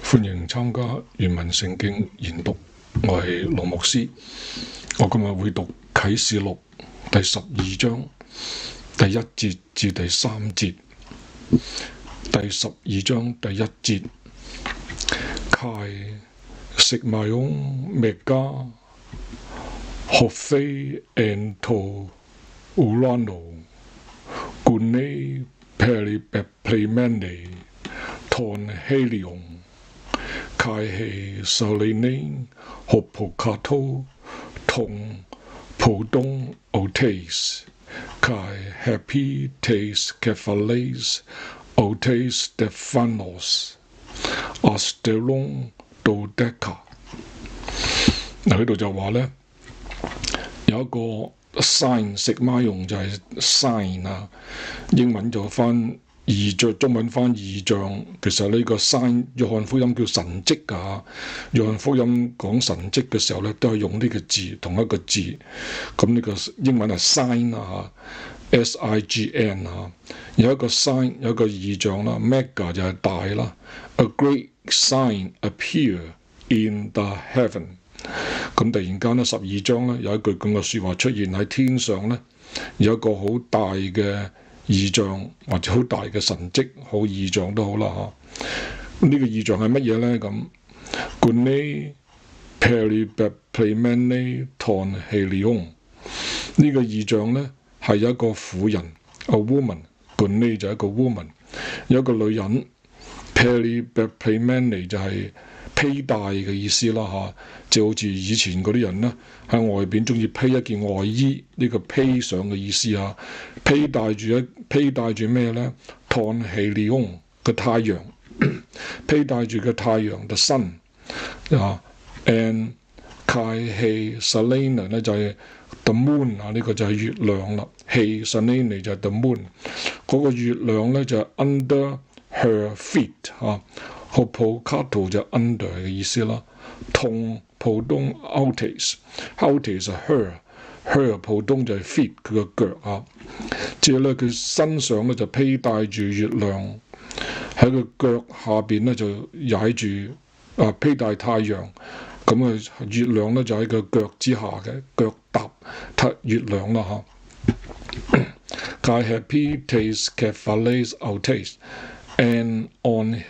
歡迎參加原文聖經研讀，我係羅牧師。我今日會讀啟示錄第12章第1節至第3節。第12章第1節，Kai Sigmayong Mega Hophe Ento Urano Gune Peripeplemene Ton Helion Kai He Salene Hopokato Tong Podong Otes Kai Happy Tes Kephales Otes Stephanos Asteron Dodeca。 嗱，呢度就話咧，有一個 sign 食孖用就係 sign 啊，英文就翻異象，中文翻異象。其實呢個 sign 約翰福音叫神蹟㗎。約翰福音講神蹟嘅時候咧，都係用呢個字，同一個字。咁呢個英文係 sign 啊，sign 啊。有一個 sign， 有一個異象啦 ，mega 就係大啦 ，a great sign appear in the heaven。咁突然間咧，12章咧有一句咁嘅説話出現喺天上咧，有一個好大嘅異象或者好大嘅神蹟，好異象都好啦嚇。呢個異象係乜嘢咧？咁 Gune Peripeplemene Ton Helion 呢個異象咧係有一個婦人 ，a woman。Gune 就係一個 woman， 有一個女人 Peripeplemene 就係披戴嘅意思啦嚇，就好似以前嗰啲人咧喺外邊中意披一件外衣，呢個披上嘅意思啊。披戴住咩咧？Ton Helion 嘅太陽，披戴住嘅太陽 the sun 啊。And Kai He Selene 咧就係 the moon 啊，呢個就係月亮啦。He Selene 就係 the moon， 嗰個月亮咧就係 under her feet 啊。Hopokato 就 under 嘅意思啦。Tong Podong Otes 係 her 普通就係 feet 佢個腳啊。即係咧佢身上咧就披戴住月亮，喺佢腳下邊咧就踩住披戴太陽。咁啊月亮咧就喺佢腳之下嘅，腳踏月亮啦嚇。Kai Happy Tes Kephales Otes and on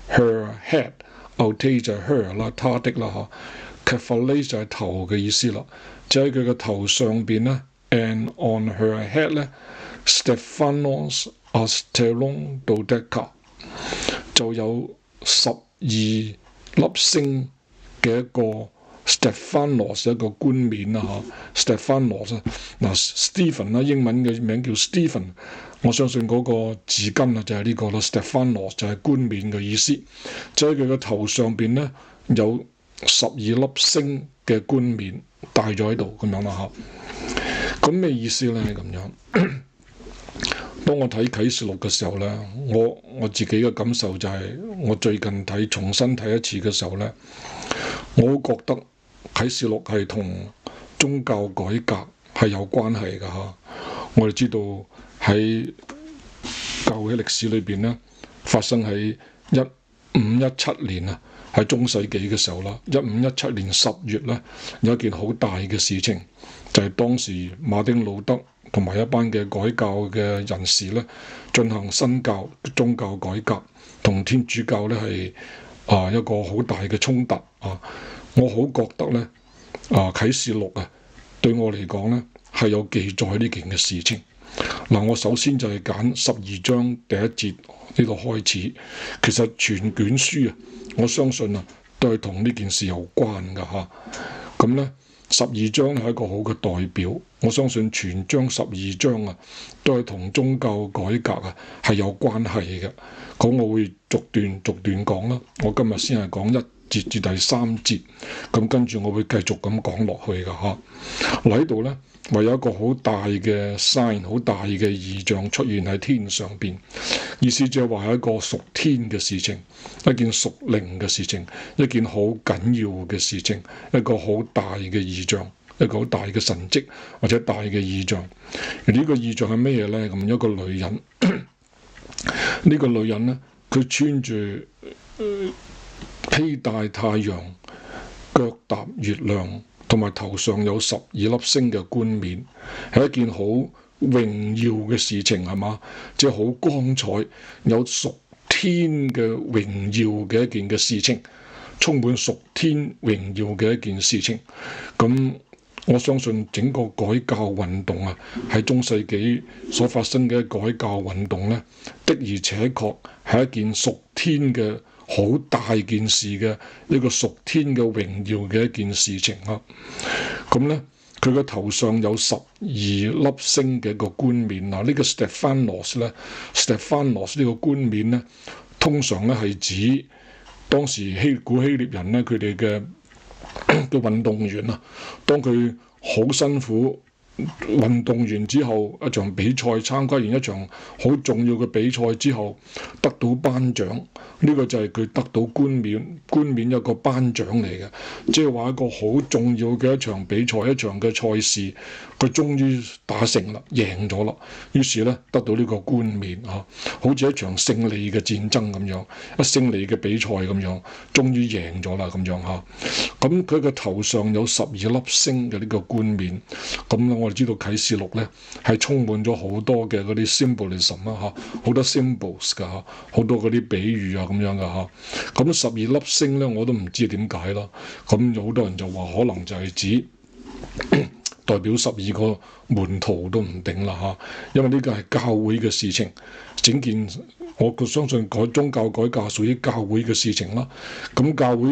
her head Otes 就係 her 啦，他的啦嚇。Kephales 就係頭嘅意思啦，即喺佢嘅頭上邊咧。And on her head 咧 Stephanos Asteron Dodeca 就有12粒星嘅一個 Stephanos 一個冠冕啦嚇。Stephanos 啊，嗱 Stephen 啦，英文嘅名叫 Stephen， 我相信嗰個字根啊就係呢個啦。Stephanos 就係冠冕嘅意思，即喺佢嘅頭上邊咧有12粒星嘅冠冕戴咗喺度咁樣啦嚇。咁咩意思咧？咁樣，當我睇啟示錄嘅時候咧，我自己嘅感受就係、我最近重新睇一次嘅時候咧，我覺得啟示錄係同宗教改革係有關係㗎嚇。我哋知道喺教會歷史裏邊咧，發生喺1517年啊，喺中世紀嘅時候啦，1517年10月咧，有一件好大嘅事情。就係當時馬丁路德同埋一班嘅改教嘅人士咧，進行新教宗教改革，同天主教咧係一個好大嘅衝突啊！我好覺得咧啟示錄啊，對我嚟講咧係有記載呢件嘅事情。嗱，我首先就係揀12章第1節呢度開始。其實全卷書啊，我相信啊都係同呢件事有關㗎嚇。咁咧。12章係一個好嘅代表，我相信全章12章啊，都係同宗教改革啊係有關係嘅。咁我會逐段講啦。我今日先係講1節至第3節，咁跟住我會繼續咁講落去㗎嚇。嗱，喺度咧，唯有一個好大嘅 sign， 好大嘅異象出現喺天上邊，意思就係話係一個屬天嘅事情，一件屬靈嘅事情，一件好緊要嘅事情，一個好大嘅異象，一個好大嘅神蹟或者大嘅異象。而呢個異象係咩嘢咧？咁一個女人，呢個女人咧，佢穿住披披戴太陽、腳踏月亮，同埋頭上有12粒星嘅冠冕，係一件好榮耀嘅事情，係嘛？即係好光彩，有屬天嘅榮耀嘅一件嘅事情，充滿屬天榮耀嘅一件事情。咁我相信整個改教運動啊，喺中世紀所發生嘅改教運動呢，的而且確係一件屬天嘅好大件事嘅一個屬天嘅榮耀嘅一件事情啊。咁呢，佢個頭上有12粒星嘅一個冠冕嗱，呢個 Stephanos 呢 Stephanos 呢個冠冕呢，通常呢係指當時古希臘人呢，佢哋嘅運動員啊，當佢好辛苦運動完之後，一場比賽參加完一場好重要嘅比賽之後，得到頒獎，呢個就係佢得到冠冕一個頒獎嚟嘅，即係話一個好重要嘅一場比賽，一場嘅賽事，佢終於打勝啦，贏咗啦，於是咧得到呢個冠冕啊，好似一場勝利嘅戰爭咁樣，一勝利嘅比賽咁樣，終於贏咗啦咁樣嚇。咁佢嘅頭上有12粒星嘅呢個冠冕，咁我哋知道啟示錄咧係充滿咗好多嘅嗰啲 symbolism 啦嚇，好多 symbols 噶嚇，好多嗰啲比喻啊咁樣噶嚇。咁12粒星咧我都唔知點解啦。咁有好多人就話可能就係指代表12個門徒都唔定啦嚇，因為呢個係教會嘅事情，整件我相信宗教改革屬於教會嘅事情啦。咁教會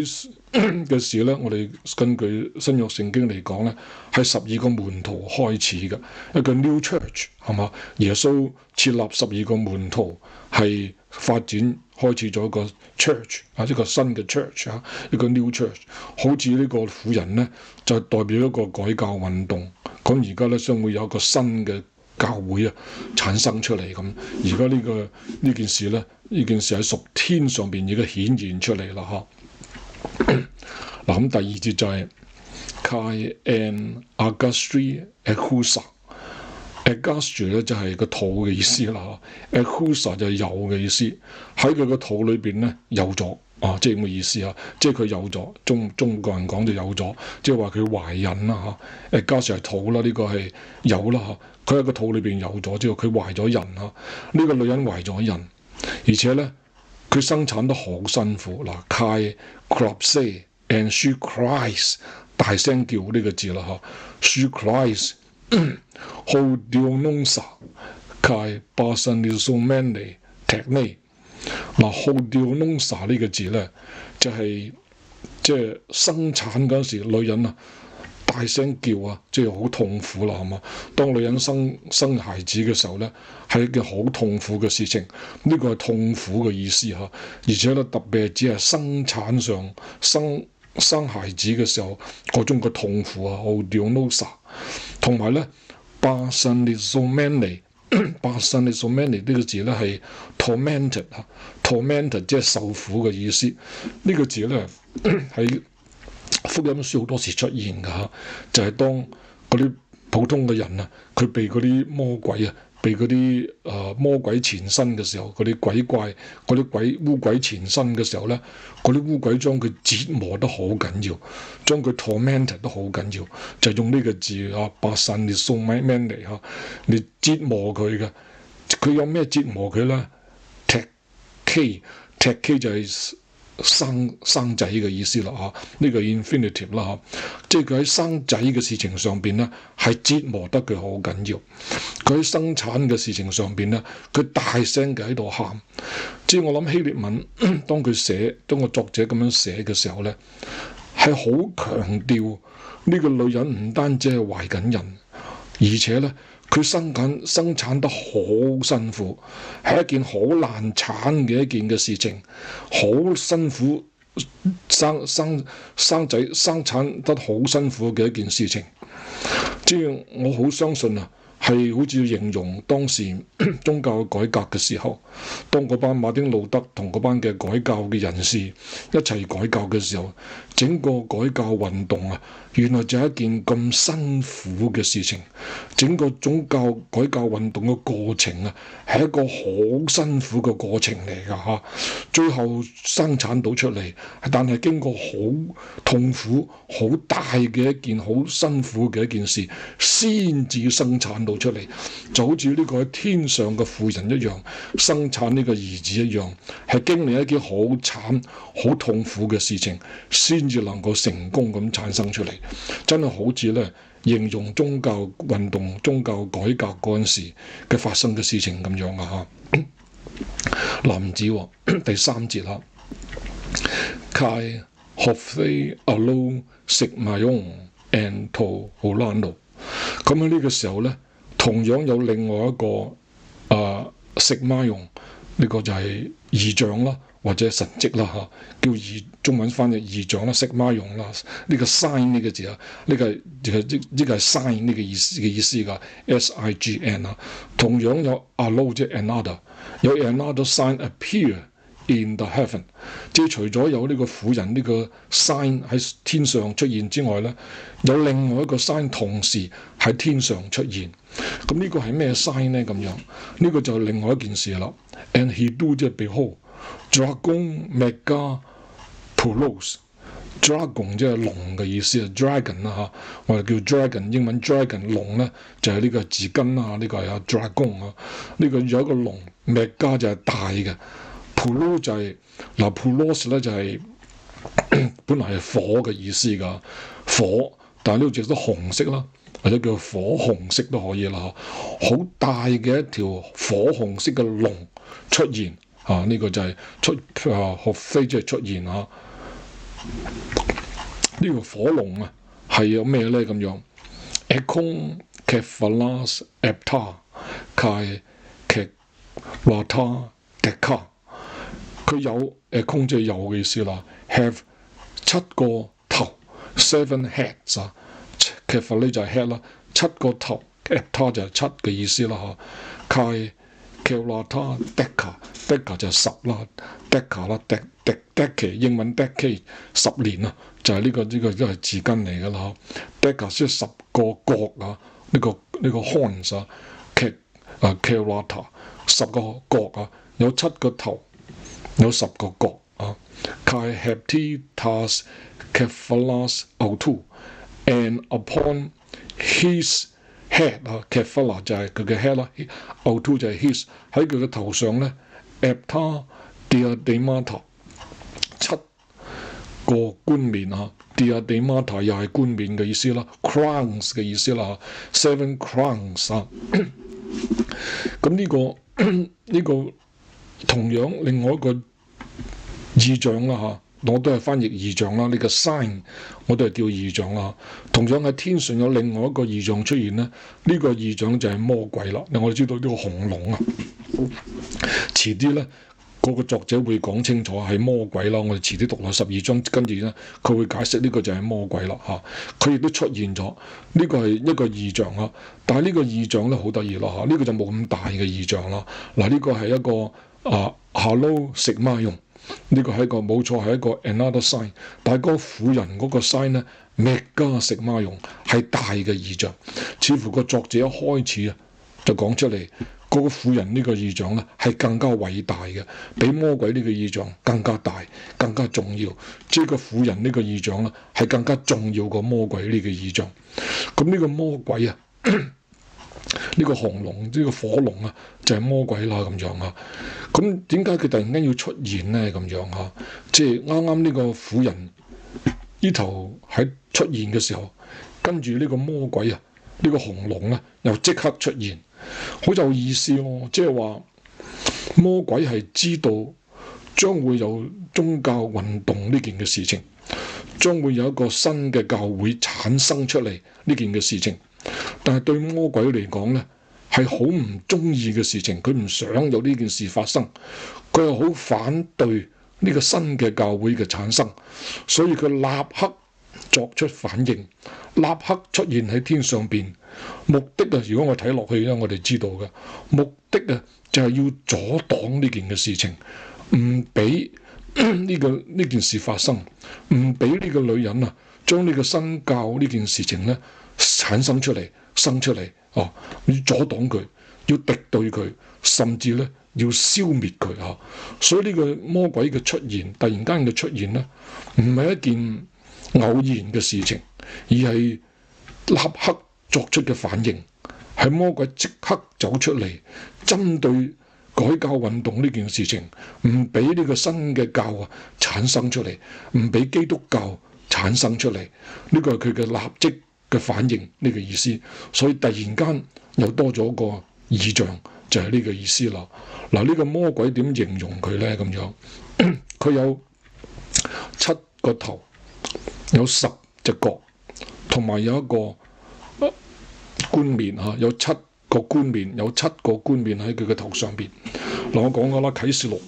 嘅事呢，我哋根據新約聖經嚟講呢，係12個門徒開始嘅一個 new church 係嘛？耶穌設立12個門徒係發展開始咗一個 church 啊，一個新嘅 church 啊，一個 new church。好似呢個婦人呢，就代表一個改教運動。咁而家呢，將會有一個新嘅教會啊產生出嚟咁。而家呢件事呢，呢件事喺屬天上邊已經顯現出嚟啦嚇。嗱，咁第二節就係 Kai and Agastri Echusa。Agastri 咧就係個肚嘅意思啦嚇，Echusa 就係有嘅意思。喺佢個肚裏邊咧有咗啊，即係咁嘅意思啊，即係佢有咗。中國人講就有咗，即係話佢懷孕啦嚇。Agastri 係肚啦，呢個係有啦嚇。佢喺個肚裏邊有咗，即係佢懷咗孕嚇。呢個女人懷咗孕，而且咧佢生產得好辛苦嗱。Kai Cropse and she cries， 大聲叫呢個字啦嚇。She cries。Hodiononsa kai basanisomene techne。 嗱，Hodiononsa 呢個字咧就係即係生產嗰時女人啊大聲叫啊，即係好痛苦啦，係嘛？當女人生孩子嘅時候咧，係一件好痛苦嘅事情。呢個係痛苦嘅意思嚇，而且咧特別係只係生產上生孩子嘅時候嗰種嘅痛苦啊。Hodiononsa 同埋咧。Basanisomene 呢個字咧係 tormented 啊 ，tormented 即係受苦嘅意思。呢個字咧喺福音書好多時出現㗎嚇，就係當嗰啲普通嘅人啊，佢被嗰啲魔鬼啊，被嗰啲魔鬼纏身嘅時候，嗰啲鬼怪、嗰啲烏鬼纏身嘅時候咧，嗰啲烏鬼將佢折磨得好緊要，將佢 tormented 得好緊要，就用呢個字啊 basanisomene 嚇，你折磨佢嘅。佢有咩折磨佢咧？踢 K 就係生仔嘅意思啦嚇，呢個 infinitive 啦嚇，即係佢喺生仔嘅事情上邊咧係折磨得佢好緊要。佢喺生產嘅事情上邊咧，佢大聲嘅喺度喊。即係我諗希臘文當個作者咁樣寫嘅時候咧，係好強調呢個女人唔單止係懷緊孕，而且咧佢生產得好辛苦，係一件好難產嘅一件嘅事情，好辛苦生仔生產得好辛苦嘅一件事情。即係我好相信啊，係好似形容當時宗教改革嘅時候，當嗰班馬丁路德同嗰班嘅改教嘅人士一齊改教嘅時候，整個改教運動啊，原來就係一件咁辛苦嘅事情。整個宗教改教運動嘅過程啊，係一個好辛苦嘅過程嚟㗎嚇。最後生產到出嚟，但係經過好痛苦、好大嘅一件好辛苦嘅一件事，先至生產到出嚟，就好似呢個喺天上嘅婦人一樣，生產呢個兒子一樣，係經歷一件好慘、好痛苦嘅事情，先至能夠成功咁產生出嚟。真係好似咧形容宗教運動、宗教改革嗰陣時嘅發生嘅事情咁樣啊！嚇，嗱唔止喎，第3節啦。Kai Hofei Alo Sigmayong and To Holando。咁喺呢個時候咧，同樣有另外一個Sigmayong，呢個就係異象啦，或者神蹟啦嚇，叫中文翻譯異象啦，Sigmayong啦，呢個 sign 呢個字啊，呢個係 sign 呢個意思㗎 ，sign 啊，同樣有 Alo 即係 another， 有 another sign appear in the heaven， 即係除咗有呢個婦人呢個 sign 喺天上出現之外咧，有另外一個 sign 同時喺天上出現。咁呢個係咩 sign 咧？咁樣呢個就係另外一件事啦。And he do 即係 behold dragon mega pulos，dragon 即係龍嘅意思啊 ，dragon 啦嚇，我哋叫 dragon， 英文 dragon 龍咧就係呢個字根啊，呢個係 dragon 啊，呢個有一個龍 mega 就係大嘅。Pulos 就係Pulos 咧就係本來係火嘅意思㗎，火，但係呢度就都紅色啦，或者叫火紅色都可以啦，好大嘅一條火紅色嘅龍出現啊！呢個就係學飛即係出現啊！呢個火龍啊係有咩咧咁樣 ？Ekong Kephalas Epta Kai Keplata Deka。佢有空即係有嘅意思啦 ，have 7個頭 ，7 heads 啊 ，Kephale 就係 head 啦，7個頭 ，Epta 就係7嘅意思啦嚇 ，Kai Kelata Deka 就係10啦 ，Deka 啦 decade 英文 decade 10年啊，就係呢個都係字根嚟㗎啦 ，Deka 即係10個角啊，呢個 horns 啊 ，Kelata 10個角啊，有7個頭。有10個角啊 ，Kai Heptitas Kephalas Autu and upon his head 啊 ，Kephala 就係佢嘅 head 啦 ，Autu 就係 his 喺佢嘅頭上咧 ，Epta diademata 7個冠冕啊 ，diademata 又係冠冕嘅意思啦 ，crowns 嘅意思啦 ，7 crowns 啊，咁呢個同樣另外一個異象啦嚇，我都係翻譯異象啦。呢個 sign 我都係叫異象啦。同樣喺天上有另外一個異象出現咧，呢個異象就係魔鬼啦。我哋知道呢個紅龍啊，遲啲咧嗰個作者會講清楚係魔鬼啦。我哋遲啲讀落12章，跟住咧佢會解釋呢個就係魔鬼啦嚇。佢亦都出現咗，呢個係一個異象啊。但係呢個異象咧好得意啦嚇，呢個就冇咁大嘅異象啦。嗱，呢個係一個Hello 食孖用，呢個係一個冇錯係一個 another sign， 但係嗰個婦人嗰個 sign 咧，mega 食孖用係大嘅異象，似乎個作者一開始就講出嚟，嗰個婦人呢個異象咧係更加偉大嘅，比魔鬼呢個異象更加大、更加重要。即係個婦人呢個異象咧係更加重要過魔鬼呢個異象。咁呢個魔鬼啊〜呢個紅龍，呢個火龍啊，就係魔鬼啦咁樣啊。咁點解佢突然間要出現呢？咁樣啊，即係啱啱呢個婦人呢頭喺出現嘅時候，跟住呢個魔鬼啊，呢個紅龍咧又即刻出現，好有意思咯。即係話魔鬼係知道將會有宗教運動呢件嘅事情，將會有一個新嘅教會產生出嚟呢件嘅事情。但係對魔鬼嚟講咧，係好唔中意嘅事情，佢唔想有呢件事發生，佢係好反對呢個新嘅教會嘅產生，所以佢立刻作出反應，立刻出現喺天上邊。目的啊，如果我睇落去咧，我哋知道嘅目的啊，就係要阻擋呢件嘅事情，唔俾呢件事發生，唔俾呢個女人啊，將呢個新教呢件事情咧產生出嚟，生出嚟，要阻擋佢，要敵對佢，甚至咧要消滅佢啊。所以呢個魔鬼嘅出現，突然間嘅出現呢，唔係一件偶然嘅事情，而係立刻作出嘅反應，係魔鬼即刻走出嚟，針對改教運動呢件事情，唔俾呢個新嘅教產生出嚟，唔俾基督教產生出嚟。呢個係佢嘅立即嘅反應，呢個意思。所以突然間又多咗個異象，就係呢個意思啦。嗱，呢個魔鬼點形容佢呢？咁樣，佢有7個頭，有10隻角，同埋有一個冠冕嚇，有7個冠冕，有7個冠冕喺佢嘅頭上邊。嗱，我講過啦，啟示錄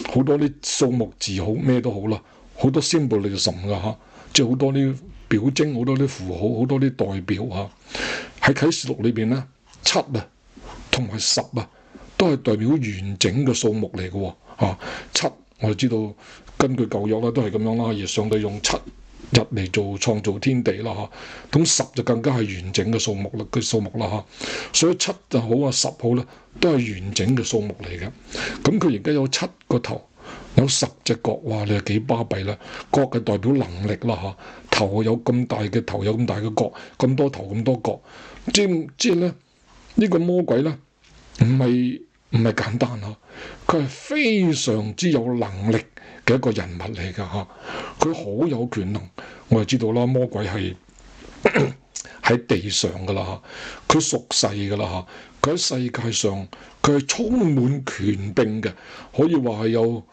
好多啲數目字好咩都好啦，好多 symbolism 噶嚇，即係好多啲表徵，好多啲符號，好多啲代表嚇。喺啟示錄裏邊咧，7啊同埋10啊，都係代表完整嘅數目嚟嘅喎7我哋知道根據舊約啦，都係咁樣啦，而上帝用7日嚟做創造天地啦嚇，咁10就更加係完整嘅數目啦，嚇，所以7就好啊10好啦，都係完整嘅數目嚟嘅。咁佢而家有7個頭，有10隻角，哇！你係幾巴閉啦？角係代表能力啦嚇，頭有咁大嘅頭，有咁大嘅角，咁多頭咁多角，即係咧呢個魔鬼咧唔係簡單嚇，佢係非常之有能力嘅一個人物嚟㗎嚇，佢好有權能。我就知道啦，魔鬼係喺地上㗎啦嚇，佢屬世㗎啦嚇，佢喺世界上佢係充滿權柄嘅，可以話係有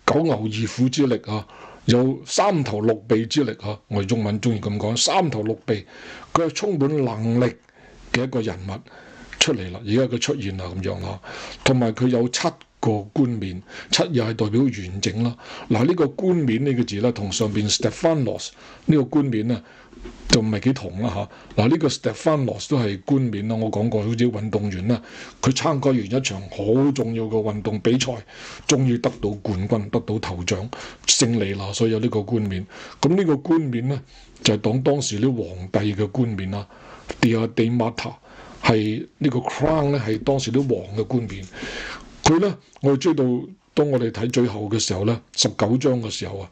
九牛二虎之力啊，有3頭6臂之力啊。我哋中文中意咁講，3頭6臂，佢係充滿能力嘅一個人物出嚟啦。而家佢出現啦咁樣啦，同埋佢有7個冠冕，7又係代表完整啦。嗱，呢個冠冕呢個字咧，同上邊 Stephanos 呢個冠冕咧就唔係幾同啦嚇。嗱，呢個 Stephanos 都係冠冕啦。我講過，好似運動員啦，佢參加完一場好重要嘅運動比賽，終於得到冠軍，得到頭獎，勝利啦，所以有呢個冠冕。咁呢個冠冕咧就係當時啲皇帝嘅冠冕啦。Diademata 係呢個 crown 咧，係當時啲王嘅冠冕。佢咧，我哋追到當我哋睇最後嘅時候咧，19章嘅時候啊，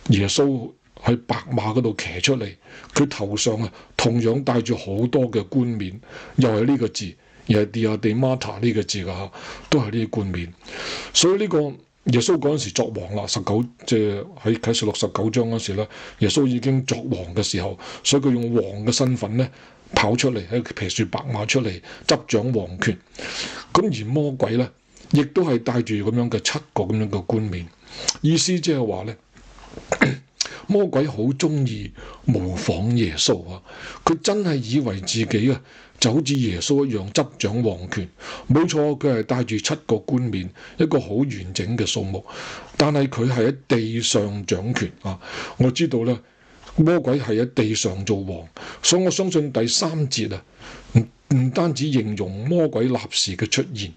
耶穌喺白馬嗰度騎出嚟，佢頭上啊同樣帶住好多嘅冠冕，又係呢個字，又係 Diademata 呢個字㗎嚇，都係呢啲冠冕。所以呢個耶穌嗰陣時作王啦，19即係喺啟示錄19章嗰時咧，耶穌已經作王嘅時候，所以佢用王嘅身份咧跑出嚟，喺騎住白馬出嚟執掌王權。咁而魔鬼咧，亦都係帶住咁樣嘅7個咁樣嘅冠冕，意思即係話咧，魔鬼好中意模仿耶穌啊！佢真係以為自己啊就好似耶穌一樣執掌王權，冇錯，佢係帶住7個冠冕，一個好完整嘅數目，但係佢係喺地上掌權啊！我知道咧，魔鬼係喺地上做王，所以我相信第3節啊。唔單止形容魔鬼立時嘅出現，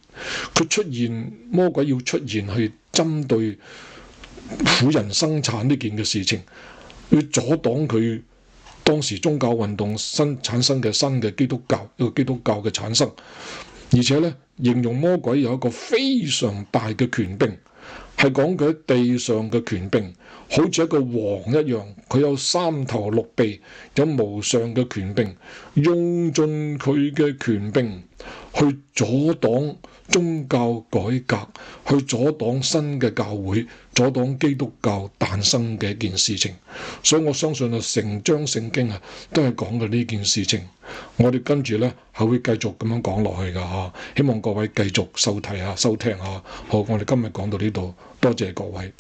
佢出現魔鬼要出現去針對婦人生產呢件嘅事情，要阻擋佢當時宗教運動產生嘅新嘅基督教，一個基督教嘅產生。而且咧，形容魔鬼有一個非常大嘅權柄，係講佢喺地上嘅權柄，好似一個王一樣，佢有3頭6臂，有無上嘅權柄，用盡佢嘅權柄去阻擋宗教改革，去阻擋新嘅教會，阻擋基督教誕生嘅一件事情。所以我相信啊，成章聖經啊都係講嘅呢件事情。我哋跟住咧係會繼續咁樣講落去噶吓，希望各位繼續收睇下、收聽下。好，我哋今日講到呢度，多謝各位。